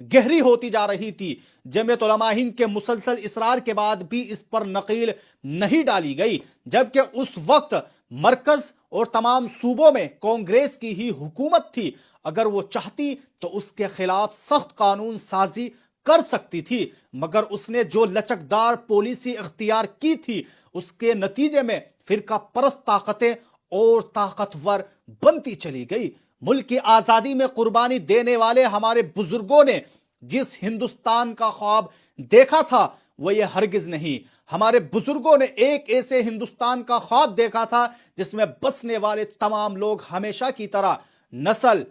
گہری ہوتی جا رہی تھی۔ جمعیت علماء ہند کے مسلسل اصرار کے بعد بھی اس پر نکیل نہیں ڈالی گئی، جبکہ اس وقت مرکز اور تمام صوبوں میں کانگریس کی ہی حکومت تھی۔ اگر وہ چاہتی تو اس کے خلاف سخت قانون سازی کر سکتی تھی، مگر اس نے جو لچکدار پالیسی اختیار کی تھی اس کے نتیجے میں فرقہ پرست طاقتیں اور طاقتور بنتی چلی گئی۔ ملک کی آزادی میں قربانی دینے والے ہمارے بزرگوں نے جس ہندوستان کا خواب دیکھا تھا وہ یہ ہرگز نہیں۔ ہمارے بزرگوں نے ایک ایسے ہندوستان کا خواب دیکھا تھا جس میں بسنے والے تمام لوگ ہمیشہ کی طرح نسل،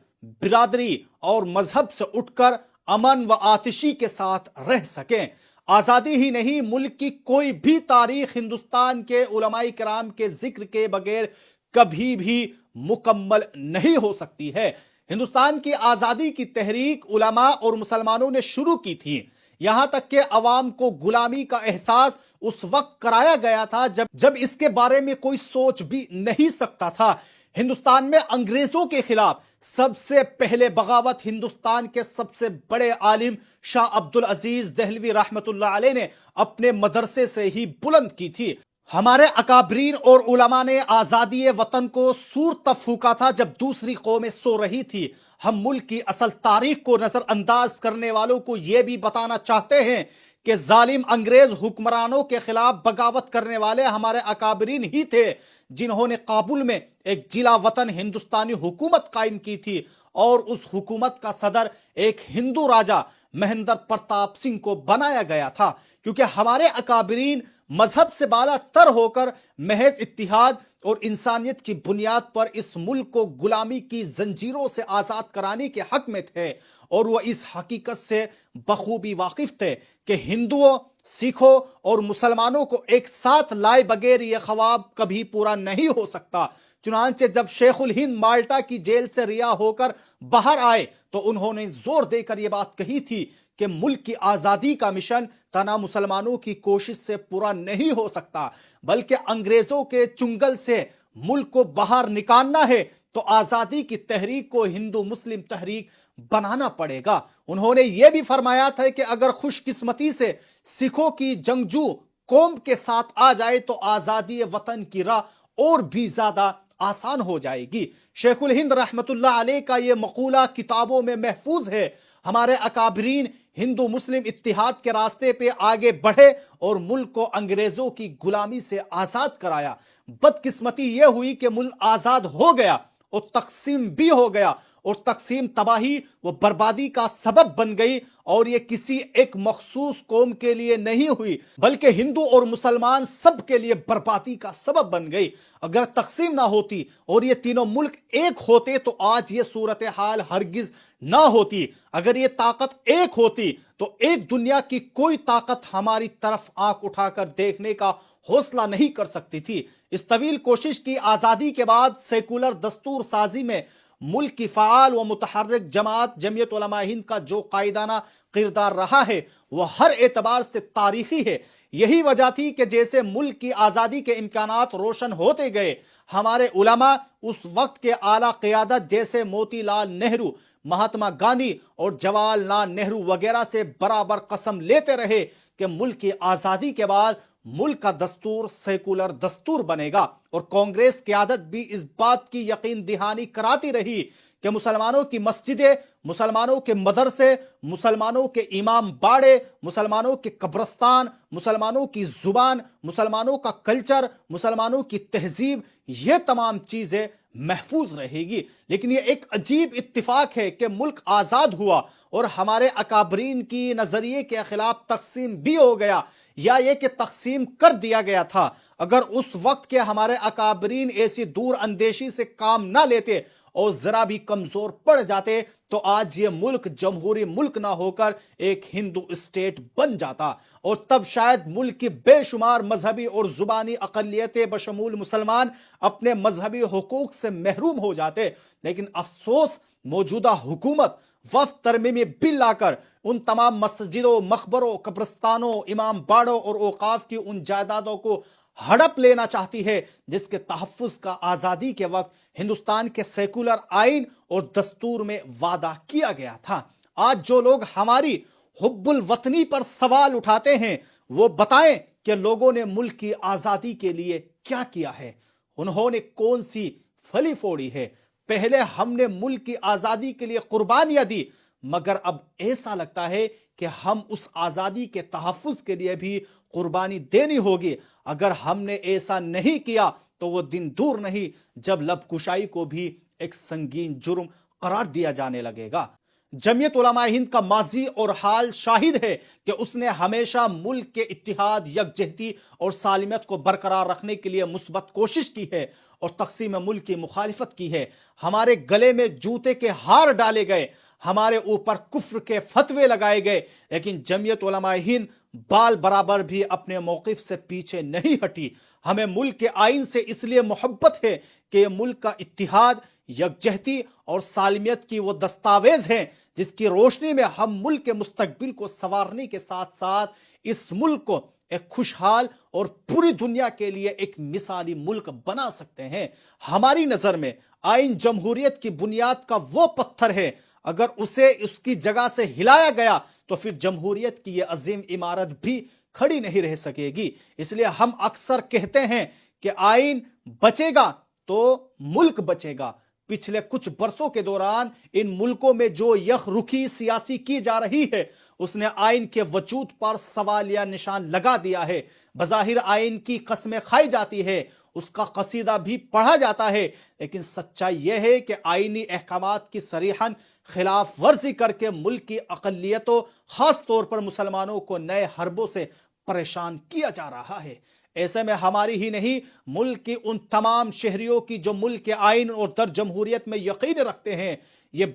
برادری اور مذہب سے اٹھ کر امن و آتشی کے ساتھ رہ سکیں۔ آزادی ہی نہیں، ملک کی کوئی بھی تاریخ ہندوستان کے علماء کرام کے ذکر کے بغیر کبھی بھی مکمل نہیں ہو سکتی ہے۔ ہندوستان کی آزادی کی تحریک علماء اور مسلمانوں نے شروع کی تھی، یہاں تک کہ عوام کو غلامی کا احساس اس وقت کرایا گیا تھا جب اس کے بارے میں کوئی سوچ بھی نہیں سکتا تھا۔ ہندوستان میں انگریزوں کے خلاف سب سے پہلے بغاوت ہندوستان کے سب سے بڑے عالم شاہ عبد العزیز دہلوی رحمت اللہ علیہ نے اپنے مدرسے سے ہی بلند کی تھی۔ ہمارے اکابرین اور علماء نے آزادی وطن کو سور تب پھونکا تھا جب دوسری قومیں سو رہی تھی۔ ہم ملک کی اصل تاریخ کو نظر انداز کرنے والوں کو یہ بھی بتانا چاہتے ہیں کہ ظالم انگریز حکمرانوں کے خلاف بغاوت کرنے والے ہمارے اکابرین ہی تھے جنہوں نے کابل میں ایک جلا وطن ہندوستانی حکومت قائم کی تھی، اور اس حکومت کا صدر ایک ہندو راجہ مہندر پرتاپ سنگھ کو بنایا گیا تھا، کیونکہ ہمارے اکابرین مذہب سے بالا تر ہو کر محض اتحاد اور انسانیت کی بنیاد پر اس ملک کو غلامی کی زنجیروں سے آزاد کرانے کے حق میں تھے، اور وہ اس حقیقت سے بخوبی واقف تھے کہ ہندوؤں، سکھوں اور مسلمانوں کو ایک ساتھ لائے بغیر یہ خواب کبھی پورا نہیں ہو سکتا۔ چنانچہ جب شیخ الہند مالٹا کی جیل سے رہا ہو کر باہر آئے تو انہوں نے زور دے کر یہ بات کہی تھی کہ ملک کی آزادی کا مشن تنہا مسلمانوں کی کوشش سے پورا نہیں ہو سکتا، بلکہ انگریزوں کے چنگل سے ملک کو باہر نکالنا ہے تو آزادی کی تحریک کو ہندو مسلم تحریک بنانا پڑے گا۔ انہوں نے یہ بھی فرمایا تھا کہ اگر خوش قسمتی سے سکھوں کی جنگجو قوم کے ساتھ آ جائے تو آزادی وطن کی راہ اور بھی زیادہ آسان ہو جائے گی۔ شیخ الہند رحمت اللہ علیہ کا یہ مقولہ کتابوں میں محفوظ ہے۔ ہمارے اکابرین ہندو مسلم اتحاد کے راستے پہ آگے بڑھے اور ملک کو انگریزوں کی غلامی سے آزاد کرایا۔ بدقسمتی یہ ہوئی کہ ملک آزاد ہو گیا اور تقسیم بھی ہو گیا، اور تقسیم تباہی و بربادی کا سبب بن گئی، اور یہ کسی ایک مخصوص قوم کے لیے نہیں ہوئی بلکہ ہندو اور مسلمان سب کے لیے بربادی کا سبب بن گئی۔ اگر تقسیم نہ ہوتی اور یہ تینوں ملک ایک ہوتے تو آج یہ صورتحال ہرگز نہ ہوتی۔ اگر یہ طاقت ایک ہوتی تو ایک دنیا کی کوئی طاقت ہماری طرف آنکھ اٹھا کر دیکھنے کا حوصلہ نہیں کر سکتی تھی۔ اس طویل کوشش کی آزادی کے بعد سیکولر دستور سازی میں ملک کی فعال و متحرک جماعت جمعیت علماء ہند کا جو قائدانہ کردار رہا ہے وہ ہر اعتبار سے تاریخی ہے۔ یہی وجہ تھی کہ جیسے ملک کی آزادی کے امکانات روشن ہوتے گئے، ہمارے علماء اس وقت کے اعلیٰ قیادت جیسے موتی لال نہرو، مہاتما گاندھی اور جواہر لال نہرو وغیرہ سے برابر قسم لیتے رہے کہ ملک کی آزادی کے بعد ملک کا دستور سیکولر دستور بنے گا، اور کانگریس قیادت بھی اس بات کی یقین دہانی کراتی رہی کہ مسلمانوں کی مسجدیں، مسلمانوں کے مدرسے، مسلمانوں کے امام باڑے، مسلمانوں کے قبرستان، مسلمانوں کی زبان، مسلمانوں کا کلچر، مسلمانوں کی تہذیب، یہ تمام چیزیں محفوظ رہے گی۔ لیکن یہ ایک عجیب اتفاق ہے کہ ملک آزاد ہوا اور ہمارے اکابرین کی نظریے کے خلاف تقسیم بھی ہو گیا، یا یہ کہ تقسیم کر دیا گیا تھا۔ اگر اس وقت کے ہمارے اکابرین ایسی دور اندیشی سے کام نہ لیتے اور ذرا بھی کمزور پڑ جاتے تو آج یہ ملک جمہوری ملک نہ ہو کر ایک ہندو اسٹیٹ بن جاتا، اور تب شاید ملک کی بے شمار مذہبی اور زبانی اقلیتیں بشمول مسلمان اپنے مذہبی حقوق سے محروم ہو جاتے۔ لیکن افسوس، موجودہ حکومت وفد ترمیمی بل لا کر ان تمام مسجدوں، مقبروں، قبرستانوں، امام باڑوں اور اوقاف کی ان جائیدادوں کو ہڑپ لینا چاہتی ہے جس کے تحفظ کا آزادی کے وقت ہندوستان کے سیکولر آئین اور دستور میں وعدہ کیا گیا تھا۔ آج جو لوگ ہماری حب الوطنی پر سوال اٹھاتے ہیں وہ بتائیں کہ لوگوں نے ملک کی آزادی کے لیے کیا کیا ہے، انہوں نے کون سی پھلی پھوڑی ہے۔ پہلے ہم نے ملک کی آزادی کے لیے قربانیاں دی، مگر اب ایسا لگتا ہے کہ ہم اس آزادی کے تحفظ کے لیے بھی قربانی دینی ہوگی۔ اگر ہم نے ایسا نہیں کیا تو وہ دن دور نہیں جب لب کشائی کو بھی ایک سنگین جرم قرار دیا جانے لگے گا۔ جمعیت علماء ہند کا ماضی اور حال شاہد ہے کہ اس نے ہمیشہ ملک کے اتحاد، یکجہتی اور سالمیت کو برقرار رکھنے کے لیے مثبت کوشش کی ہے اور تقسیم ملک کی مخالفت کی ہے۔ ہمارے گلے میں جوتے کے ہار ڈالے گئے، ہمارے اوپر کفر کے فتوے لگائے گئے، لیکن جمعیت علماء ہند بال برابر بھی اپنے موقف سے پیچھے نہیں ہٹی۔ ہمیں ملک کے آئین سے اس لیے محبت ہے کہ یہ ملک کا اتحاد، یکجہتی اور سالمیت کی وہ دستاویز ہیں جس کی روشنی میں ہم ملک کے مستقبل کو سنوارنے کے ساتھ ساتھ اس ملک کو ایک خوشحال اور پوری دنیا کے لیے ایک مثالی ملک بنا سکتے ہیں۔ ہماری نظر میں آئین جمہوریت کی بنیاد کا وہ پتھر ہے، اگر اسے اس کی جگہ سے ہلایا گیا تو پھر جمہوریت کی یہ عظیم عمارت بھی کھڑی نہیں رہ سکے گی۔ اس لیے ہم اکثر کہتے ہیں کہ آئین بچے گا تو ملک بچے گا۔ پچھلے کچھ برسوں کے دوران ان ملکوں میں جو یک رخی سیاسی کی جا رہی ہے اس نے آئین کے وجود پر سوالیہ نشان لگا دیا ہے۔ بظاہر آئین کی قسمیں کھائی جاتی ہے، اس کا قصیدہ بھی پڑھا جاتا ہے، لیکن سچائی یہ ہے کہ آئینی احکامات کی صریحاً خلاف ورزی کر کے ملک کی اقلیتوں، خاص طور پر مسلمانوں کو نئے حربوں سے پریشان کیا جا رہا ہے۔ ایسے میں ہماری ہی نہیں، ملک کی ان تمام شہریوں کی جو ملک کے آئین اور در جمہوریت میں یقین رکھتے ہیں، یہ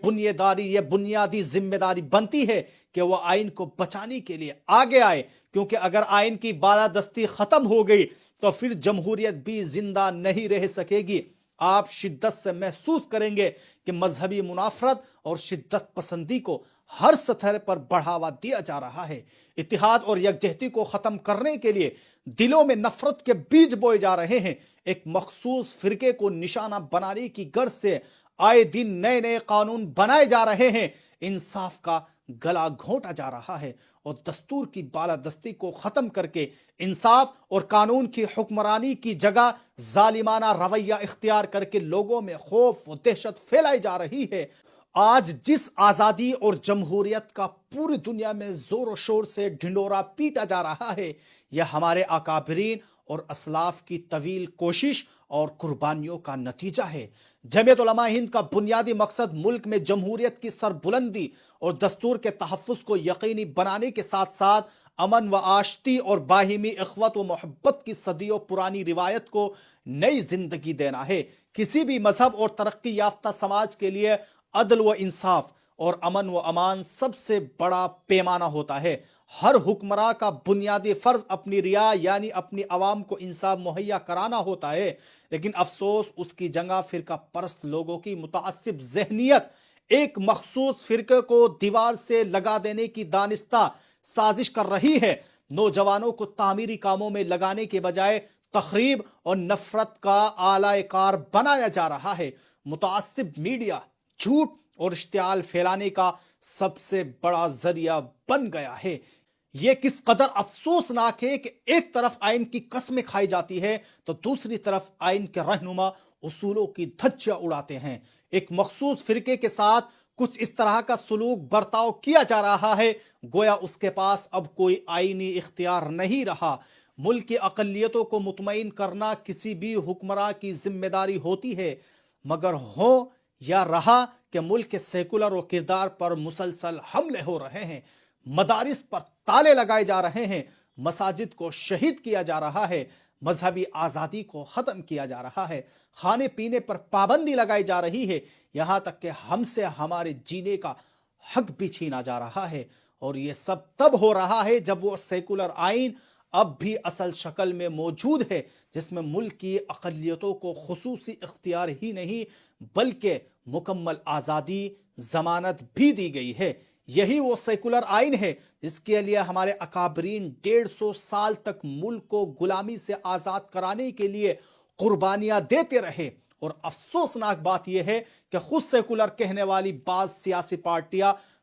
بنیادی ذمہ داری بنتی ہے کہ وہ آئین کو بچانے کے لیے آگے آئے، کیونکہ اگر آئین کی بالادستی ختم ہو گئی تو پھر جمہوریت بھی زندہ نہیں رہ سکے گی۔ آپ شدت سے محسوس کریں گے کہ مذہبی منافرت اور شدت پسندی کو ہر سطح پر بڑھاوا دیا جا رہا ہے۔ اتحاد اور یکجہتی کو ختم کرنے کے لیے دلوں میں نفرت کے بیج بوئے جا رہے ہیں۔ ایک مخصوص فرقے کو نشانہ بنانے کی غرض سے آئے دن نئے قانون بنائے جا رہے ہیں۔ انصاف کا گلا گھونٹا جا رہا ہے اور دستور کی بالادستی کو ختم کر کے انصاف اور قانون کی حکمرانی کی جگہ ظالمانہ رویہ اختیار کر کے لوگوں میں خوف و دہشت پھیلائی جا رہی ہے۔ آج جس آزادی اور جمہوریت کا پوری دنیا میں زور و شور سے ڈھنڈورا پیٹا جا رہا ہے، یہ ہمارے اکابرین اور اسلاف کی طویل کوشش اور قربانیوں کا نتیجہ ہے۔ جمعیت علماء ہند کا بنیادی مقصد ملک میں جمہوریت کی سربلندی اور دستور کے تحفظ کو یقینی بنانے کے ساتھ ساتھ امن و آشتی اور باہمی اخوت و محبت کی صدیوں پرانی روایت کو نئی زندگی دینا ہے۔ کسی بھی مذہب اور ترقی یافتہ سماج کے لیے عدل و انصاف اور امن و امان سب سے بڑا پیمانہ ہوتا ہے۔ ہر حکمراں کا بنیادی فرض اپنی رعایا یعنی اپنی عوام کو انصاف مہیا کرانا ہوتا ہے، لیکن افسوس اس کی جگہ فرقہ پرست لوگوں کی متعصب ذہنیت ایک مخصوص فرقے کو دیوار سے لگا دینے کی دانستہ سازش کر رہی ہے۔ نوجوانوں کو تعمیری کاموں میں لگانے کے بجائے تخریب اور نفرت کا آلہ کار بنایا جا رہا ہے۔ متعصب میڈیا جھوٹ اور اشتعال پھیلانے کا سب سے بڑا ذریعہ بن گیا ہے۔ یہ کس قدر افسوسناک ہے کہ ایک طرف آئین کی قسمیں کھائی جاتی ہے تو دوسری طرف آئین کے رہنما اصولوں کی دھجیاں اڑاتے ہیں۔ ایک مخصوص فرقے کے ساتھ کچھ اس طرح کا سلوک برتاؤ کیا جا رہا ہے گویا اس کے پاس اب کوئی آئینی اختیار نہیں رہا۔ ملک کی اقلیتوں کو مطمئن کرنا کسی بھی حکمراں کی ذمہ داری ہوتی ہے، مگر ہو یا رہا کہ ملک کے سیکولر و کردار پر مسلسل حملے ہو رہے ہیں، مدارس پر تالے لگائے جا رہے ہیں، مساجد کو شہید کیا جا رہا ہے، مذہبی آزادی کو ختم کیا جا رہا ہے، کھانے پینے پر پابندی لگائی جا رہی ہے، یہاں تک کہ ہم سے ہمارے جینے کا حق بھی چھینا جا رہا ہے۔ اور یہ سب تب ہو رہا ہے جب وہ سیکولر آئین اب بھی اصل شکل میں موجود ہے، جس میں ملک کی اقلیتوں کو خصوصی اختیار ہی نہیں بلکہ مکمل آزادی ضمانت بھی دی گئی ہے۔ یہی وہ سیکولر آئین ہے جس کے لیے ہمارے اکابرین 150 سال تک ملک کو غلامی سے آزاد کرانے کے لیے قربانیاں دیتے رہے۔ اور افسوسناک بات یہ ہے کہ خود سیکولر کہنے والی بعض سیاسی پارٹیاں